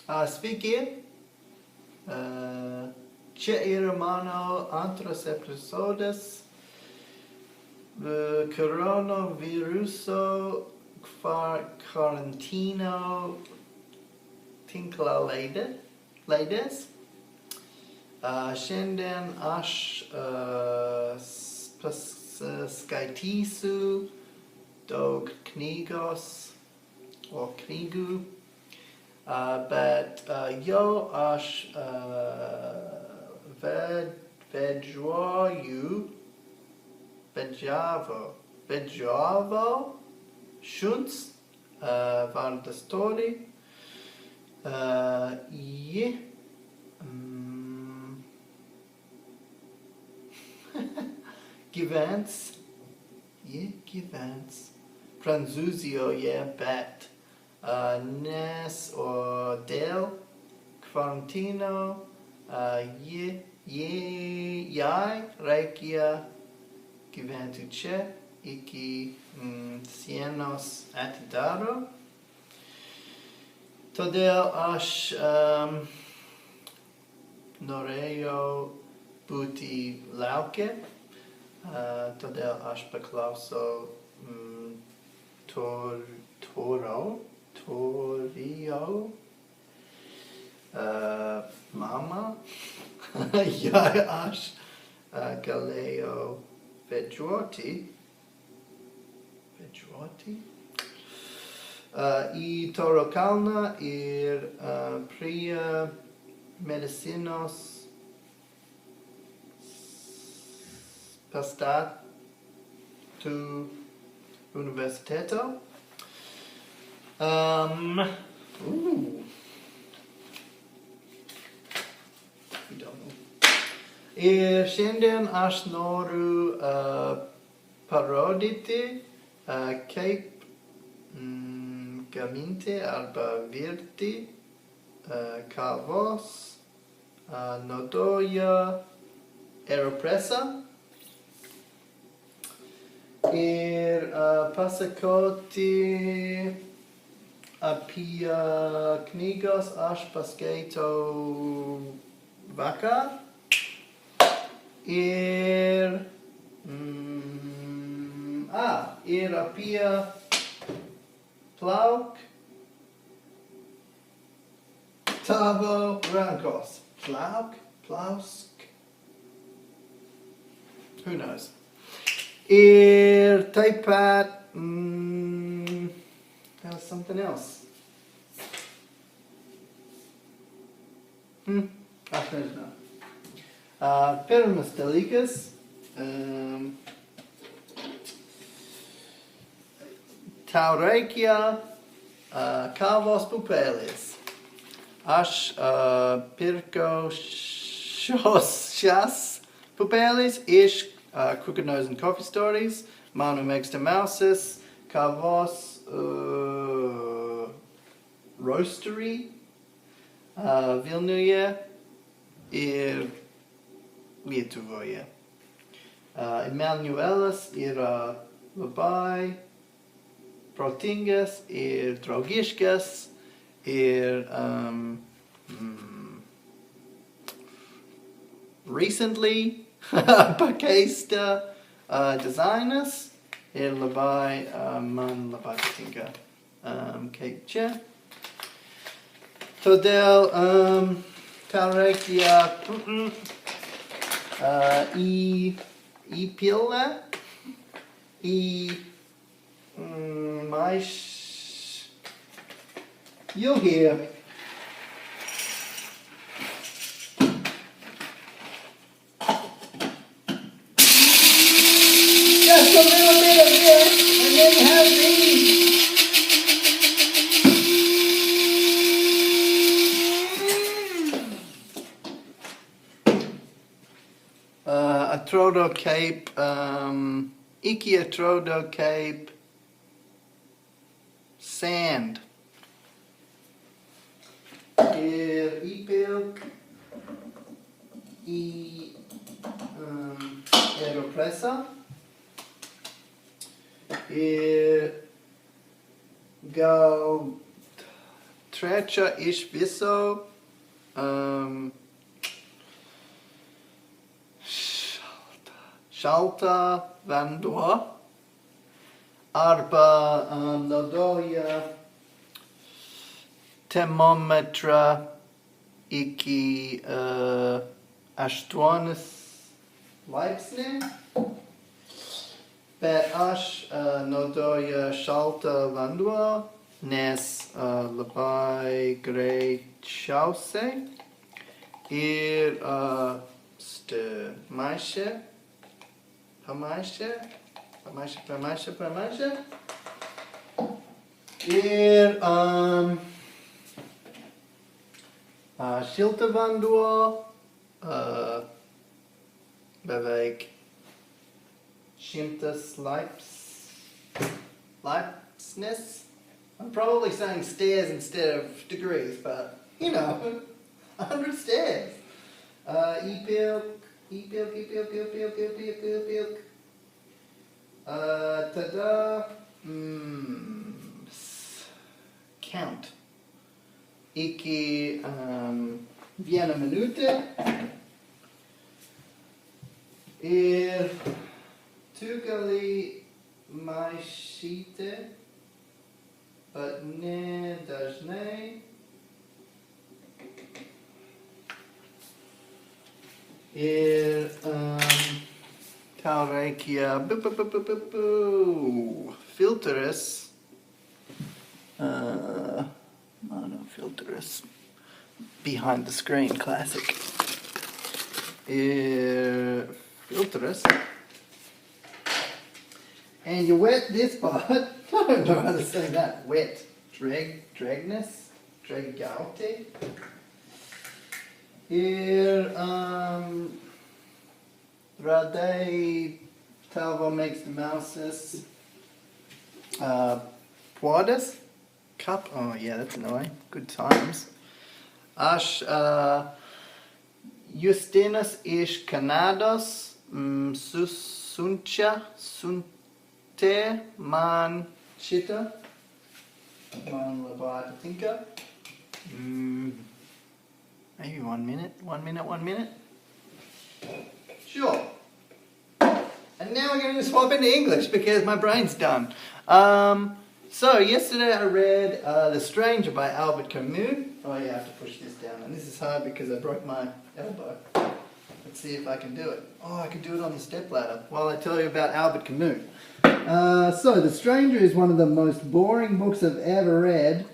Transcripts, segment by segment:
Sveiki! Čia yra mano antras epizodas koronaviruso karantino tinklalaidės. Šiandien aš paskaitysiu daug knygų, bet jau aš vedžiavo šuns vardas Tori. Ji gyvens Prancūzijoje, bet nes dėl karantino jai reikia gyventi čia iki sienos atidaro. Todėl aš norėjau būti lauke, todėl aš paklausau Torio mama, jei aš galėjau vedžioti į Tauro kalną ir prie medicinos pastatų universiteto. Ir šiandien aš noriu parodyti kaip gaminti arba virti kavos naudoja Aeropresu ir pasakoti apie knygas aš paskaitau vakar ir apie plauk tavo rankos. Plausk. Who knows? Ir taip pat something else. Aš nežinau. Pirmas dalykas, tau reikia kavos pupelės. Aš pirkau šias pupelės iš Crooked Nose and Coffee Stories, manu mėgstamiausias kavos roastery Vilniuje ir Lietuvoje. Emanuelas yra labai protingas ir draugiškas ir recently pakeista dizainas ir labai man labai patinka kaip čia. Todėl tau reikia įpilti į you'll hear. Just a little bit of this, and then you have these. Atrodo Kaip, iki atrodo Kaip sand. Ir įpilk į Aeropresu ir gal trecha ish viso shalta vandua arba nodoya thermometra iki ashtuanis leipsnim bet ash nodoya shalta vandua nes labai grey chause st maische Pamaische Schilterwandua Beweg Shimtas Leipsness. I'm probably saying stairs instead of degrees, but you know, 100 stairs. Epilk. Tada. Count. Iki Vienna Minute. Tugali Maishite. But ne dajne. Taurekia filterus filterus behind the screen classic filterus, and you wet this part. I don't know how to say that. Wet dragness dragaute. Radei Talvo makes the mouses. Puadas? Cup? Oh yeah, that's annoying. Good times. Ash Justinus ish Canados Suncha Sunte Man Shita Man Labata Tinka. Maybe 1 minute. Sure. And now we're going to swap into English because my brain's done. So yesterday I read The Stranger by Albert Camus. Oh yeah, I have to push this down. And this is hard because I broke my elbow. Let's see if I can do it. Oh, I can do it on the stepladder while I tell you about Albert Camus. So The Stranger is one of the most boring books I've ever read.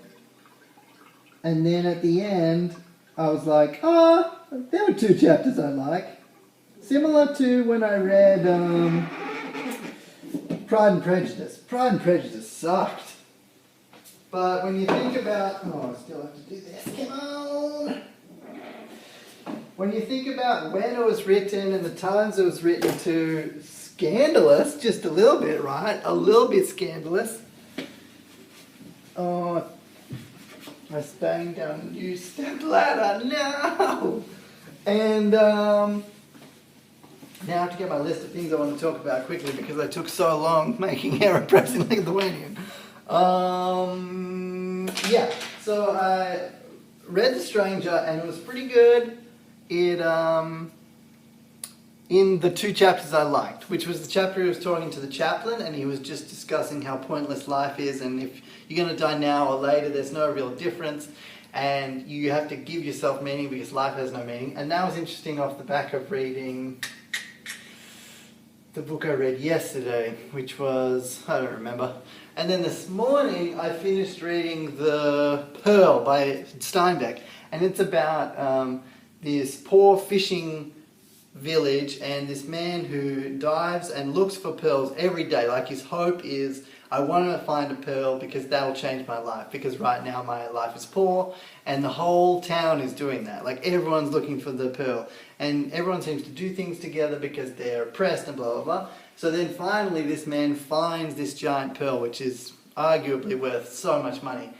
And then at the end, I was like, oh, there were 2 chapters I like. Similar to when I read Pride and Prejudice. Pride and Prejudice sucked. But when you think about... Oh, I still have to do this. Come on! When you think about when it was written and the times it was written to, scandalous, just a little bit, right? A little bit scandalous. Oh... I banged down a new step ladder, no! And now I have to get my list of things I want to talk about quickly because I took so long making Aeropresu in Lithuanian. Yeah, so I read The Stranger and it was pretty good. It, in the 2 chapters I liked, which was the chapter he was talking to the chaplain and he was just discussing how pointless life is, and if you're going to die now or later, there's no real difference, and you have to give yourself meaning because life has no meaning. And that was interesting off the back of reading the book I read yesterday, which was, I don't remember. And then this morning I finished reading The Pearl by Steinbeck, and it's about this poor fishing village and this man who dives and looks for pearls every day. Like his hope is, I want to find a pearl because that will change my life, because right now my life is poor, and the whole town is doing that. Like everyone's looking for the pearl and everyone seems to do things together because they're oppressed and blah blah blah. So then finally this man finds this giant pearl which is arguably worth so much money,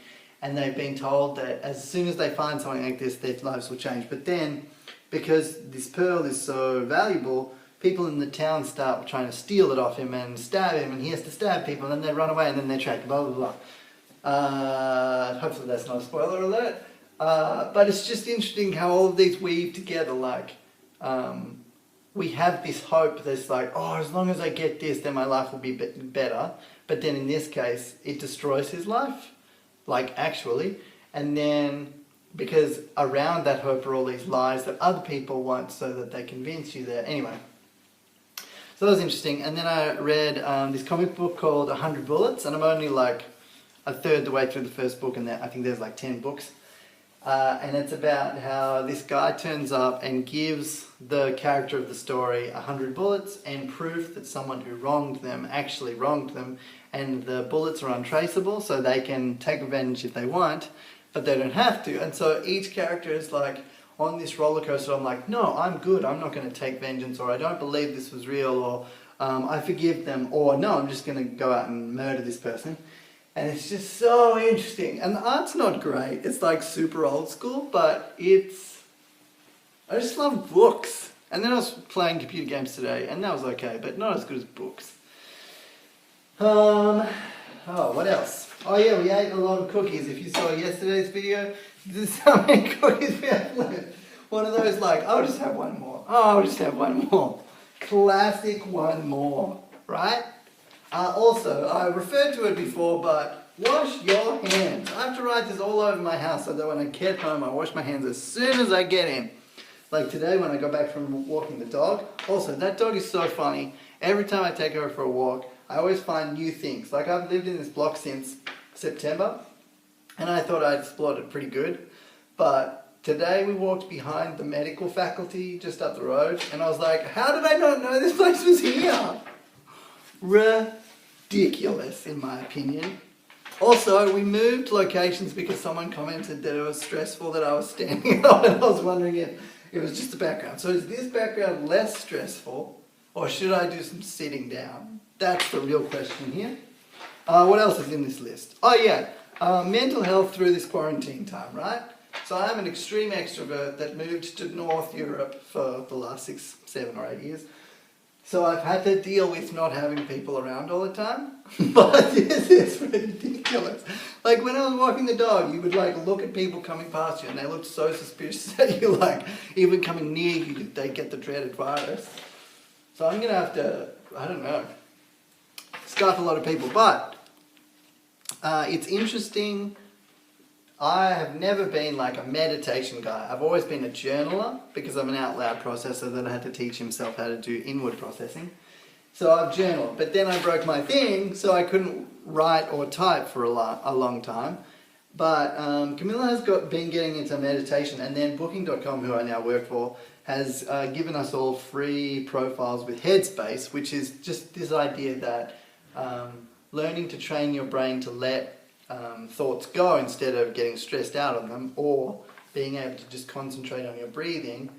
and they've been told that as soon as they find something like this their lives will change. But then, because this pearl is so valuable, people in the town start trying to steal it off him and stab him, and he has to stab people, and then they run away, and then they're tracked, blah, blah, blah. Hopefully that's not a spoiler alert. But it's just interesting how all of these weave together. Like, we have this hope that's like, oh, as long as I get this, then my life will be better. But then in this case, it destroys his life, like actually. And then because around that hope are all these lies that other people want so that they convince you that. Anyway, so that was interesting. And then I read this comic book called 100 Bullets, and I'm only like a third the way through the first book, and I think there's like 10 books. And it's about how this guy turns up and gives the character of the story 100 bullets and proof that someone who wronged them actually wronged them, and the bullets are untraceable, so they can take revenge if they want, but they don't have to. And so each character is like on this roller coaster. I'm like, no, I'm good, I'm not going to take vengeance, or I don't believe this was real, or I forgive them, or no, I'm just going to go out and murder this person. And it's just so interesting. And the art's not great. It's like super old school, but I just love books. And then I was playing computer games today, and that was okay, but not as good as books. What else? Oh yeah, we ate a lot of cookies. If you saw yesterday's video, this is how many cookies we had left. One of those like, I'll just have one more. Oh, I'll just have one more. Classic one more, right? Also, I referred to it before, but wash your hands. I have to write this all over my house so that when I get home, I wash my hands as soon as I get in. Like today when I got back from walking the dog. Also, that dog is so funny. Every time I take her for a walk, I always find new things. Like I've lived in this block since September, and I thought I'd explored it pretty good. But today we walked behind the medical faculty just up the road, and I was like, how did I not know this place was here? Ridiculous, in my opinion. Also, we moved locations because someone commented that it was stressful that I was standing up, and I was wondering if it was just the background. So is this background less stressful, or should I do some sitting down? That's the real question here. What else is in this list? Oh yeah, mental health through this quarantine time, right? So I'm an extreme extrovert that moved to North Europe for the last 6, 7 or 8 years. So I've had to deal with not having people around all the time. But this is ridiculous. Like when I was walking the dog, you would like look at people coming past you and they looked so suspicious that you like, even coming near you, they get the dreaded virus. So I'm going to have to, I don't know, scarf a lot of people. But it's interesting. I have never been like a meditation guy. I've always been a journaler because I'm an out loud processor that I had to teach himself how to do inward processing. So I've journaled, but then I broke my thing, so I couldn't write or type for a long time. But Camilla has been getting into meditation, and then Booking.com, who I now work for, has given us all free profiles with Headspace, which is just this idea that learning to train your brain to let thoughts go instead of getting stressed out on them, or being able to just concentrate on your breathing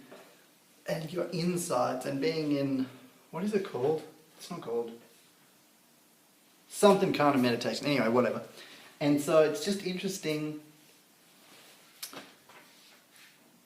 and your insights and being in, what is it called? It's not called something kind of meditation. Anyway, whatever. And so it's just interesting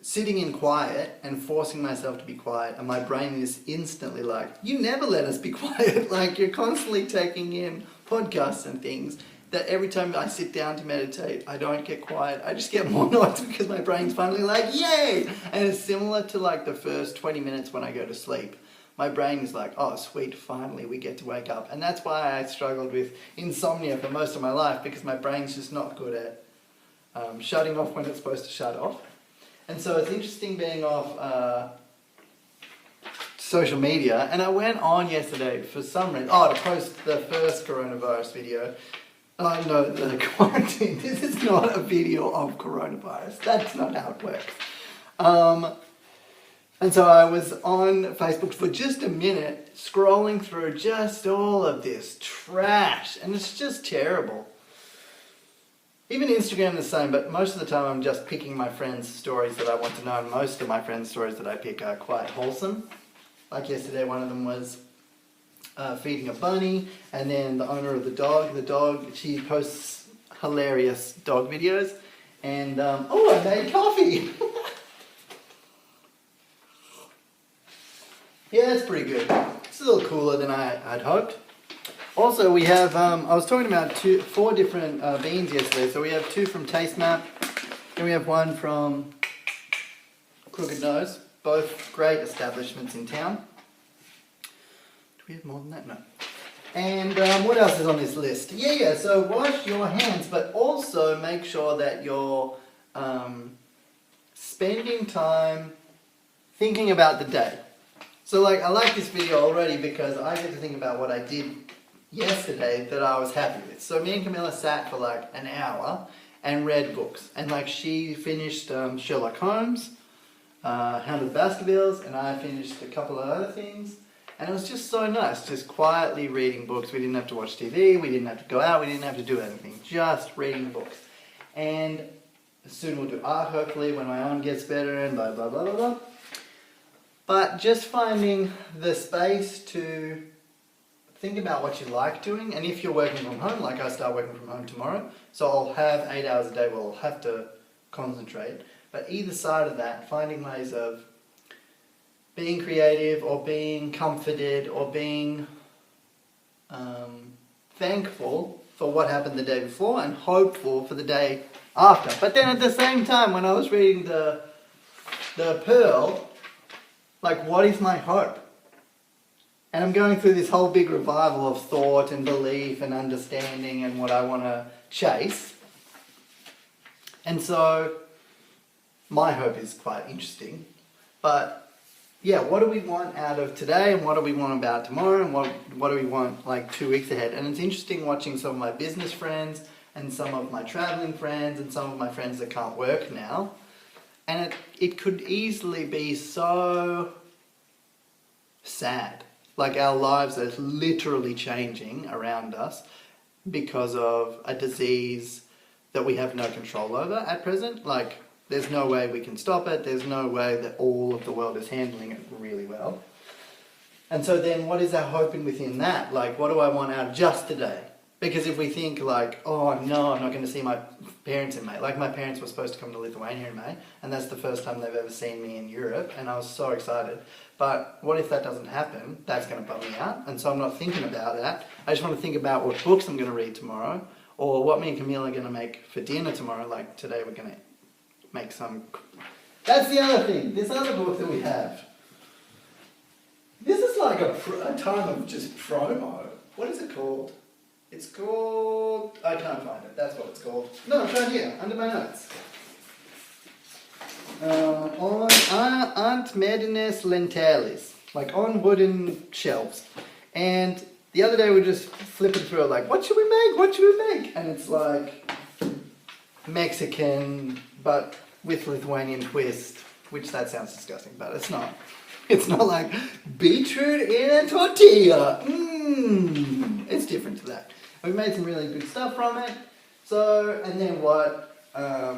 sitting in quiet and forcing myself to be quiet, and my brain is instantly like, you never let us be quiet. Like you're constantly taking in podcasts and things that every time I sit down to meditate, I don't get quiet. I just get more noise because my brain's finally like, yay! And it's similar to like the first 20 minutes when I go to sleep. My brain is like, oh sweet, finally we get to wake up. And that's why I struggled with insomnia for most of my life, because my brain's just not good at shutting off when it's supposed to shut off. And so it's interesting being off social media. And I went on yesterday for some reason, to post the first coronavirus video. Oh no, the quarantine. This is not a video of coronavirus. That's not how it works. And so I was on Facebook for just a minute, scrolling through just all of this trash, and it's just terrible. Even Instagram the same, but most of the time I'm just picking my friends' stories that I want to know, and most of my friends' stories that I pick are quite wholesome. Like yesterday, one of them was feeding a bunny, and then the owner of the dog, she posts hilarious dog videos, and I made coffee! Yeah, it's pretty good. It's a little cooler than I'd hoped. Also, we have, I was talking about four different beans yesterday. So we have 2 from Taste Map, then we have 1 from Crooked Nose, both great establishments in town. Do we have more than that? No. And what else is on this list? Yeah, so wash your hands, but also make sure that you're spending time thinking about the day. So like, I like this video already because I get to think about what I did yesterday that I was happy with. So me and Camilla sat for like an hour and read books. And like, she finished Sherlock Holmes, Hound of the Baskervilles, and I finished a couple of other things. And it was just so nice, just quietly reading books. We didn't have to watch TV, we didn't have to go out, we didn't have to do anything, just reading books. And soon we'll do art, hopefully, when my arm gets better and blah, blah, blah, blah, blah. But just finding the space to think about what you like doing. And if you're working from home, like I start working from home tomorrow, so I'll have 8 hours a day where I'll have to concentrate. But either side of that, finding ways of being creative or being comforted or being thankful for what happened the day before and hopeful for the day after. But then at the same time, when I was reading the Pearl, like, what is my hope? And I'm going through this whole big revival of thought and belief and understanding and what I want to chase. And so my hope is quite interesting. But yeah, what do we want out of today and what do we want about tomorrow and what do we want like 2 weeks ahead? And it's interesting watching some of my business friends and some of my traveling friends and some of my friends that can't work now. And it could easily be so sad. Like, our lives are literally changing around us because of a disease that we have no control over at present. Like, there's no way we can stop it. There's no way that all of the world is handling it really well. And so then what is our hoping within that? Like, what do I want out of just today? Because if we think like, oh no, I'm not going to see my parents in May. Like, my parents were supposed to come to Lithuania in May, and that's the first time they've ever seen me in Europe, and I was so excited. But what if that doesn't happen? That's going to bum me out, and so I'm not thinking about that. I just want to think about what books I'm going to read tomorrow, or what me and Camille are going to make for dinner tomorrow. Like, today we're going to make some... That's the other thing, this other book that we have. This is like a time of just promo. What is it called? It's called... I can't find it. That's what it's called. No, it's right here, under my notes. On Ant Medines Lentelis. Like, on wooden shelves. And the other day we were just flipping through it like, what should we make? What should we make? And it's like Mexican, but with Lithuanian twist. Which, that sounds disgusting, but it's not. It's not like beetroot in a tortilla. It's different to that. We made some really good stuff from it. So, and then what are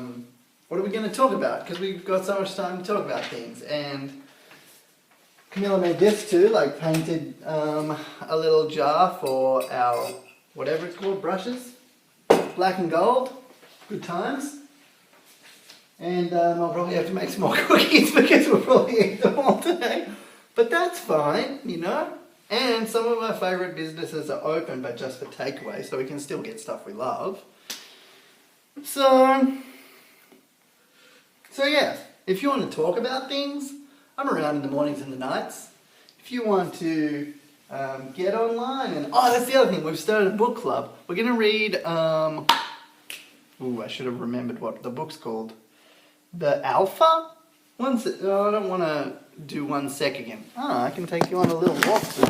we going to talk about? Because we've got so much time to talk about things. And Camilla made this too, like painted a little jar for our, whatever it's called, brushes. Black and gold. Good times. And I'll probably have to make some more cookies because we'll probably eat them all today. But that's fine, you know. And some of my favourite businesses are open, but just for takeaway, so we can still get stuff we love. So yeah, if you want to talk about things, I'm around in the mornings and the nights. If you want to get online, and that's the other thing, we've started a book club. We're going to read, I should have remembered what the book's called. The Alpha? I don't want to do 1 sec again. I can take you on a little walk through the